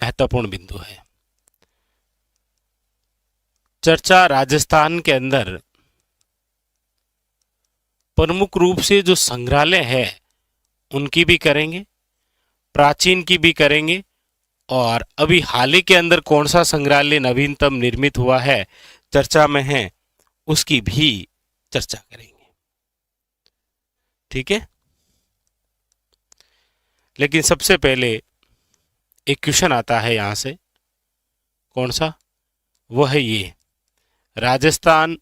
महत्वपूर्ण बिंदु है। चर्चा राजस्थान के अंदर प्रमुख रूप से जो संग्रहालय है उनकी भी करेंगे, प्राचीन की भी करेंगे, और अभी हाल ही के अंदर कौन सा संग्रहालय नवीनतम निर्मित हुआ है, चर्चा में है, उसकी भी चर्चा करेंगे। ठीक है, लेकिन सबसे पहले एक क्वेश्चन आता है यहां से, कौन सा? वो है ये, राजस्थान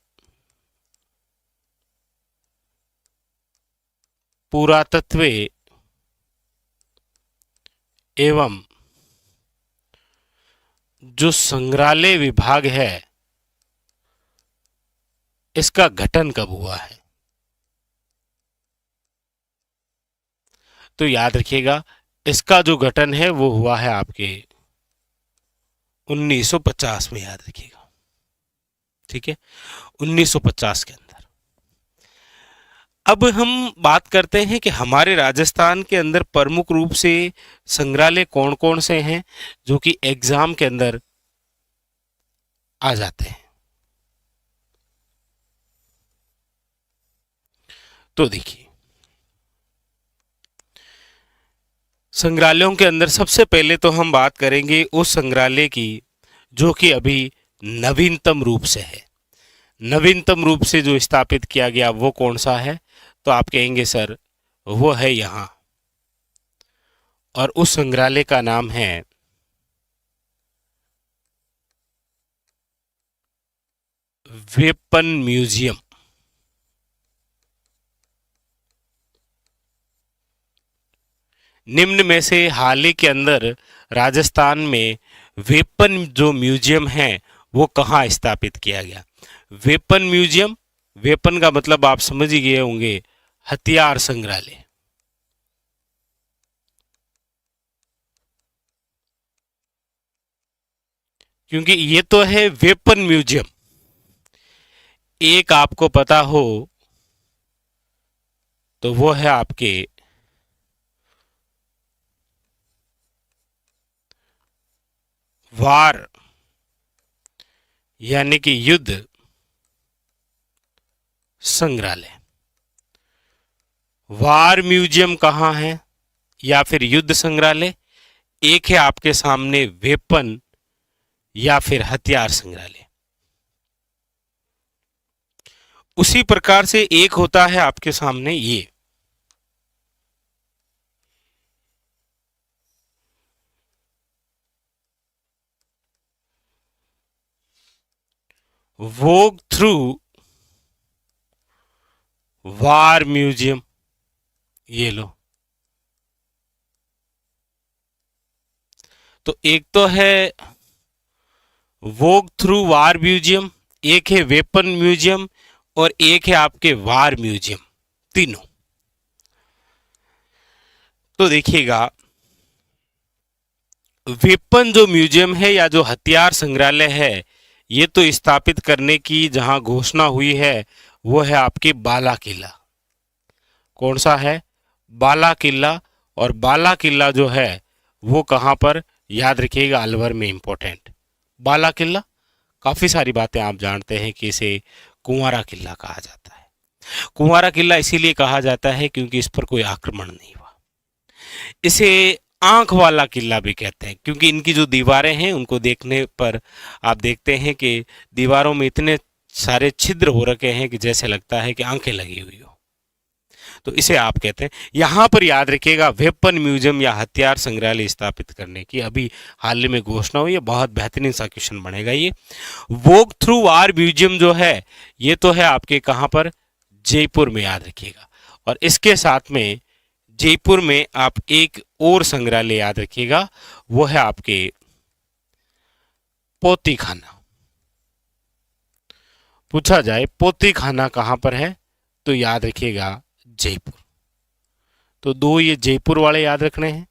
पुरातत्व एवं जो संग्रहालय विभाग है इसका गठन कब हुआ है? तो याद रखिएगा, इसका जो गठन है वो हुआ है आपके 1950 में, याद रखिएगा। ठीक है, 1950 के अंदर। अब हम बात करते हैं कि हमारे राजस्थान के अंदर प्रमुख रूप से संग्रहालय कौन कौन से हैं जो कि एग्जाम के अंदर आ जाते हैं। तो देखिए, संग्रहालयों के अंदर सबसे पहले तो हम बात करेंगे उस संग्रहालय की जो कि अभी नवीनतम रूप से है। नवीनतम रूप से जो स्थापित किया गया वो कौन सा है? तो आप कहेंगे सर वो है यहां, और उस संग्रहालय का नाम है वेपन म्यूजियम। निम्न में से हाल ही के अंदर राजस्थान में वेपन जो म्यूजियम है वो कहाँ स्थापित किया गया? वेपन म्यूजियम, वेपन का मतलब आप समझ ही गए होंगे, हथियार संग्रहालय। क्योंकि ये तो है वेपन म्यूजियम। एक आपको पता हो तो वो है आपके वार यानी कि युद्ध संग्रहालय। वार म्यूजियम कहाँ है या फिर युद्ध संग्रहालय? एक है आपके सामने वेपन या फिर हथियार संग्रहालय। उसी प्रकार से एक होता है आपके सामने ये वॉक थ्रू वार म्यूजियम। ये लो, तो एक तो है वॉक थ्रू वार म्यूजियम, एक है वेपन म्यूजियम, और एक है आपके वार म्यूजियम, तीनों। तो देखिएगा, वेपन जो म्यूजियम है या जो हथियार संग्रहालय है ये तो स्थापित करने की जहां घोषणा हुई है वो है आपके बाला किला। कौन सा है? बाला किला। और बाला किला जो है वो कहां पर? याद रखिएगा, अलवर में। इंपॉर्टेंट, बाला किला। काफी सारी बातें आप जानते हैं कि इसे कुंवारा किला कहा जाता है। कुंवारा किला इसीलिए कहा जाता है क्योंकि इस पर कोई आक्रमण नहीं हुआ। इसे आंख वाला किला भी कहते हैं क्योंकि इनकी जो दीवारें हैं उनको देखने पर आप देखते हैं कि दीवारों में इतने सारे छिद्र हो रखे हैं कि जैसे लगता है कि आंखें लगी हुई हो, तो इसे आप कहते हैं। यहां पर याद रखिएगा, वेपन म्यूजियम या हथियार संग्रहालय स्थापित करने की अभी हाल में घोषणा हुई है। बहुत बेहतरीन सा क्वेश्चन बनेगा ये। वॉक थ्रू वार म्यूजियम जो है ये तो है आपके कहां पर? जयपुर में, याद रखिएगा। और इसके साथ में जयपुर में आप एक और संग्रहालय याद रखिएगा, वो है आपके पोती खाना। पूछा जाए पोती खाना कहां पर है तो याद रखिएगा जयपुर। तो दो ये जयपुर वाले याद रखने हैं।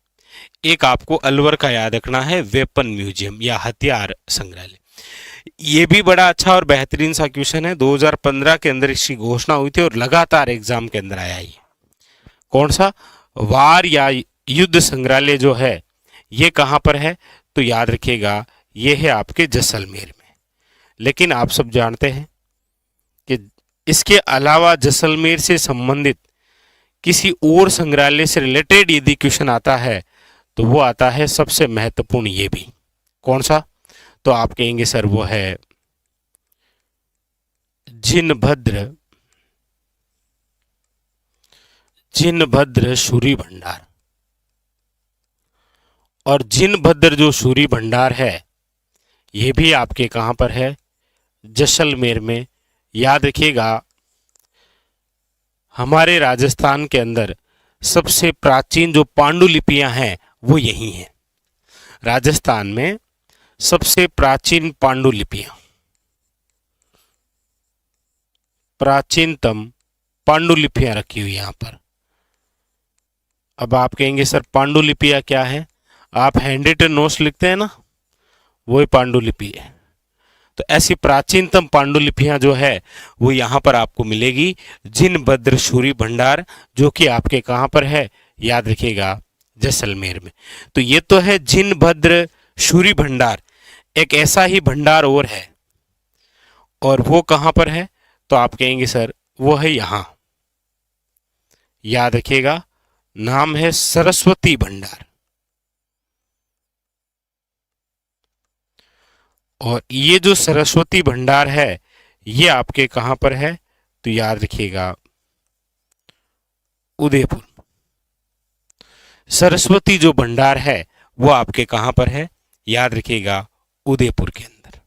एक आपको अलवर का याद रखना है, वेपन म्यूजियम या हथियार संग्रहालय। ये भी बड़ा अच्छा और बेहतरीन सा क्वेश्चन है। 2015 के अंदर इसकी घोषणा हुई थी और लगातार एग्जाम के अंदर आया ही। कौन सा? वार या युद्ध संग्रहालय जो है ये कहां पर है तो याद रखिएगा ये है आपके जैसलमेर में। लेकिन आप सब जानते हैं कि इसके अलावा जैसलमेर से संबंधित किसी और संग्रहालय से रिलेटेड यदि क्वेश्चन आता है तो वो आता है सबसे महत्वपूर्ण, ये भी कौन सा, तो आप कहेंगे सर वो है जिनभद्र शूरी भंडार। और जिनभद्र जो शूरी भंडार है ये भी आपके कहां पर है, जैसलमेर में। याद रखिएगा हमारे राजस्थान के अंदर सबसे प्राचीन जो पांडुलिपियां हैं वो यही हैं। राजस्थान में सबसे प्राचीन प्राचीनतम पांडुलिपियां रखी हुई यहां पर। अब आप कहेंगे सर पांडुलिपियां क्या है, आप हैंड रिटन नोट्स लिखते हैं ना, वही पांडुलिपि है। तो ऐसी प्राचीनतम पांडुलिपियां जो है वो यहां पर आपको मिलेगी, जिनभद्र शूरी भंडार, जो कि आपके कहां पर है, याद रखिएगा जैसलमेर में। तो ये तो है जिनभद्र शूरी भंडार। एक ऐसा ही भंडार और है, और वो कहां पर है, तो आप कहेंगे सर वो है यहां, याद रखिएगा नाम है सरस्वती भंडार। और ये जो सरस्वती भंडार है ये आपके कहां पर है, तो याद रखिएगा उदयपुर। सरस्वती जो भंडार है वो आपके कहां पर है, याद रखिएगा उदयपुर के अंदर।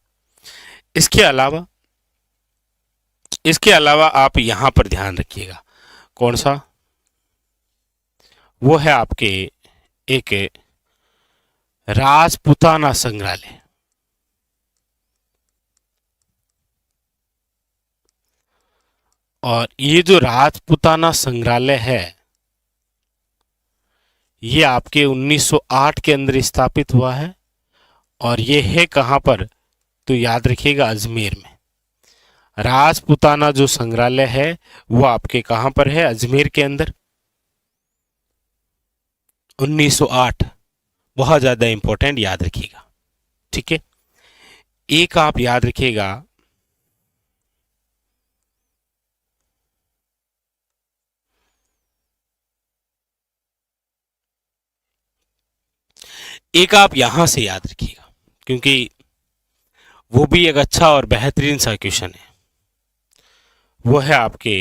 इसके अलावा आप यहां पर ध्यान रखिएगा, कौन सा, वो है आपके एक राजपूताना संग्रहालय। और ये जो राजपूताना संग्रहालय है ये आपके 1908 के अंदर स्थापित हुआ है, और ये है कहां पर, तो याद रखिएगा अजमेर में। राजपूताना जो संग्रहालय है वो आपके कहां पर है, अजमेर के अंदर। 1908 बहुत ज्यादा इंपॉर्टेंट, याद रखिएगा, ठीक है। एक आप याद रखिएगा एक आप यहां से याद रखिएगा, क्योंकि वो भी एक अच्छा और बेहतरीन सा क्वेश्चन है। वो है आपके,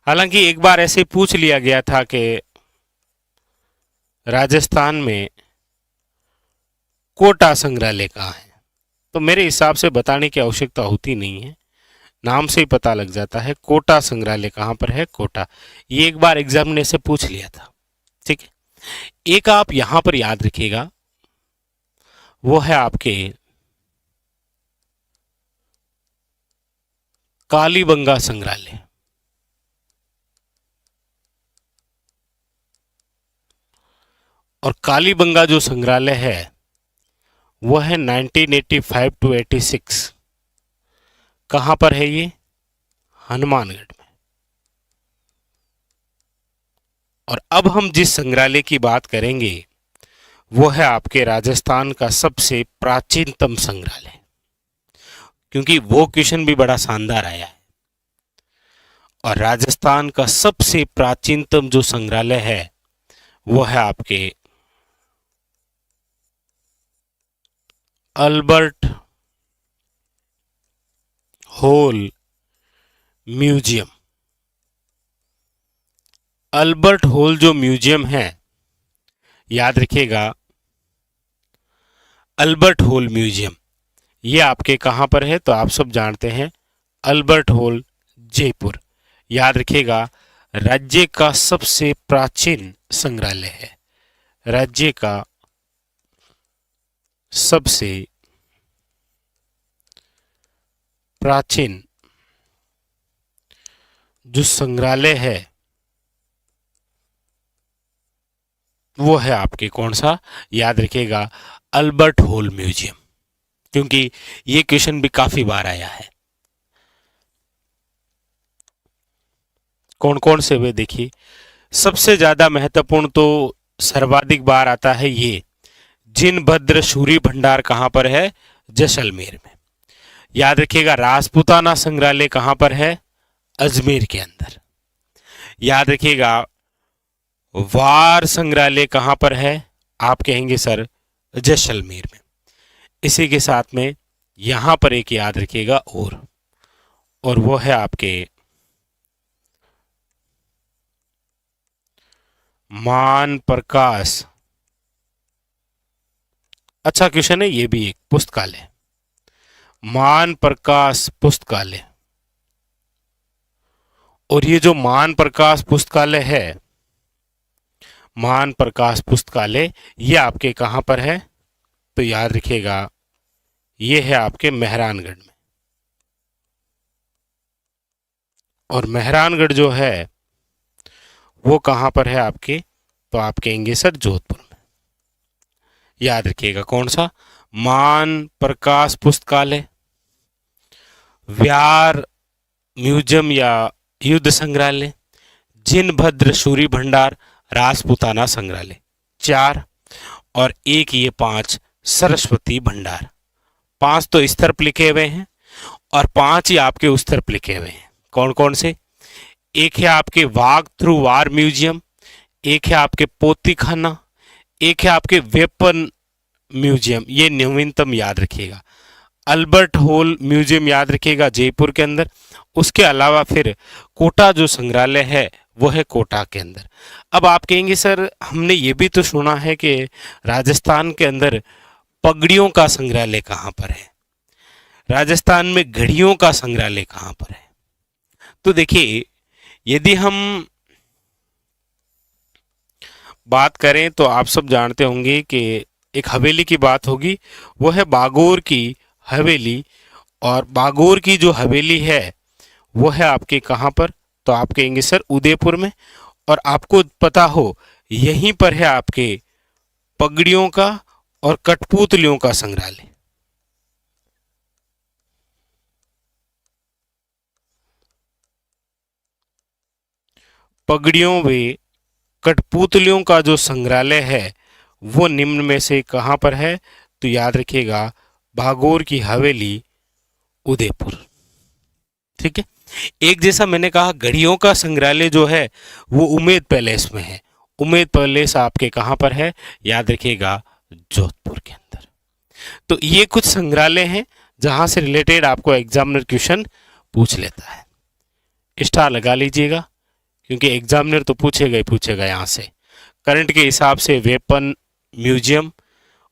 हालांकि एक बार ऐसे पूछ लिया गया था कि राजस्थान में कोटा संग्रहालय कहाँ है, तो मेरे हिसाब से बताने की आवश्यकता होती नहीं है, नाम से ही पता लग जाता है कोटा संग्रहालय कहाँ पर है, कोटा। ये एक बार एग्जाम ने से पूछ लिया था, ठीक है। एक आप यहां पर याद रखिएगा, वो है आपके कालीबंगा संग्रहालय। और कालीबंगा जो संग्रहालय है वो है 1985 टू 86। कहां पर है ये, हनुमानगढ़ में। और अब हम जिस संग्रहालय की बात करेंगे वो है आपके राजस्थान का सबसे प्राचीनतम संग्रहालय, क्योंकि वो क्वेश्चन भी बड़ा शानदार आया है। और राजस्थान का सबसे प्राचीनतम जो संग्रहालय है वो है आपके Albert hall museum. Albert hall जो म्यूजियम है, याद रखिएगा अल्बर्ट हॉल म्यूजियम ये आपके कहां पर है, तो आप सब जानते हैं अल्बर्ट हॉल जयपुर। याद रखिएगा राज्य का सबसे प्राचीन संग्रहालय है, राज्य का सबसे प्राचीन जो संग्रहालय है वो है आपके कौन सा, याद रखिएगा अल्बर्ट हॉल म्यूजियम, क्योंकि ये क्वेश्चन भी काफी बार आया है। कौन कौन से वे देखिए, सबसे ज्यादा महत्वपूर्ण तो सर्वाधिक बार आता है ये जिनभद्र सूरी भंडार कहां पर है? जैसलमेर में। याद रखिएगा राजपूताना संग्रहालय कहां पर है? अजमेर के अंदर। याद रखिएगा वार संग्रहालय कहां पर है? आप कहेंगे सर जैसलमेर में। इसी के साथ में यहां पर एक याद रखिएगा और वो है आपके मान प्रकाश। अच्छा क्वेश्चन है ये भी, एक पुस्तकालय, मान प्रकाश पुस्तकालय। और ये जो मान प्रकाश पुस्तकालय है, मान प्रकाश पुस्तकालय, ये आपके कहां पर है? तो याद रखिएगा ये है आपके मेहरानगढ़ में। और मेहरानगढ़ जो है वो कहां पर है आपके? तो आप कहेंगे सर जोधपुर में। याद रखिएगा कौन सा? मान प्रकाश पुस्तकालय, व्यार म्यूजियम या युद्ध संग्रहालय, जिनभद्र सूरी भंडार, राजपूताना संग्रहालय। 4 और एक ये 5 सरस्वती भंडार। 5 तो इस तरफ लिखे हुए हैं और 5 ही आपके उस तरफ लिखे हुए हैं। कौन कौन से? एक है आपके वाघ थ्रू वार म्यूजियम, एक है आपके पोती खाना, एक है आपके वेपन म्यूजियम, ये नवीनतम याद रखिएगा। अल्बर्ट हॉल म्यूजियम याद रखिएगा जयपुर के अंदर। उसके अलावा फिर कोटा जो संग्रहालय है वो है कोटा के अंदर। अब आप कहेंगे सर हमने ये भी तो सुना है कि राजस्थान के अंदर पगड़ियों का संग्रहालय कहाँ पर है, राजस्थान में घड़ियों का संग्रहालय कहाँ पर है। तो देखिए यदि हम बात करें तो आप सब जानते होंगे कि एक हवेली की बात होगी, वो है बागोर की हवेली। और बागोर की जो हवेली है वो है आपके कहाँ पर? तो आप कहेंगे सर उदयपुर में। और आपको पता हो यहीं पर है आपके पगड़ियों का और कठपुतलियों का संग्रहालय। पगड़ियों व कठपुतलियों का जो संग्रहालय है वो निम्न में से कहां पर है? तो याद रखिएगा भागोर की हवेली उदयपुर। ठीक है। एक जैसा मैंने कहा घड़ियों का संग्रहालय जो है वो उमेद पैलेस में है। उमेद पैलेस आपके कहां पर है? याद रखिएगा जोधपुर के अंदर। तो ये कुछ संग्रहालय हैं जहां से रिलेटेड आपको एग्जामिनर क्वेश्चन पूछ लेता है। स्टार लगा लीजिएगा क्योंकि एग्जामिनर तो पूछेगा यहाँ से। करंट के हिसाब से वेपन म्यूजियम,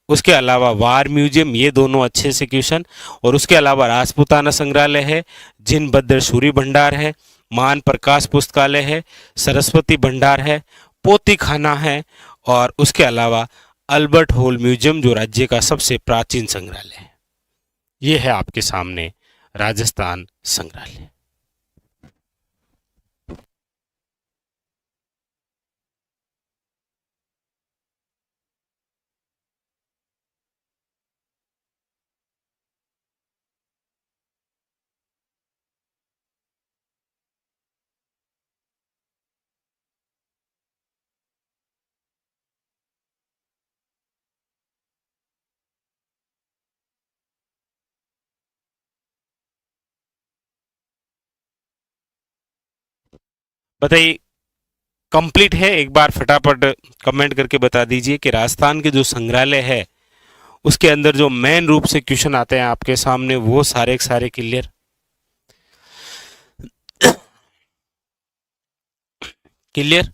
उसके अलावा वार म्यूजियम, ये दोनों अच्छे से क्वेश्चन। और उसके अलावा राजपूताना संग्रहालय है, जिनभद्र सूरी भंडार है, मान प्रकाश पुस्तकालय है, सरस्वती भंडार है, पोती खाना है, और उसके अलावा अल्बर्ट हॉल म्यूजियम जो राज्य का सबसे प्राचीन संग्रहालय है। ये है आपके सामने राजस्थान संग्रहालय। बताइए कंप्लीट है? एक बार फटाफट कमेंट करके बता दीजिए कि राजस्थान के जो संग्रहालय है उसके अंदर जो मेन रूप से क्वेश्चन आते हैं आपके सामने वो सारे के सारे क्लियर क्लियर।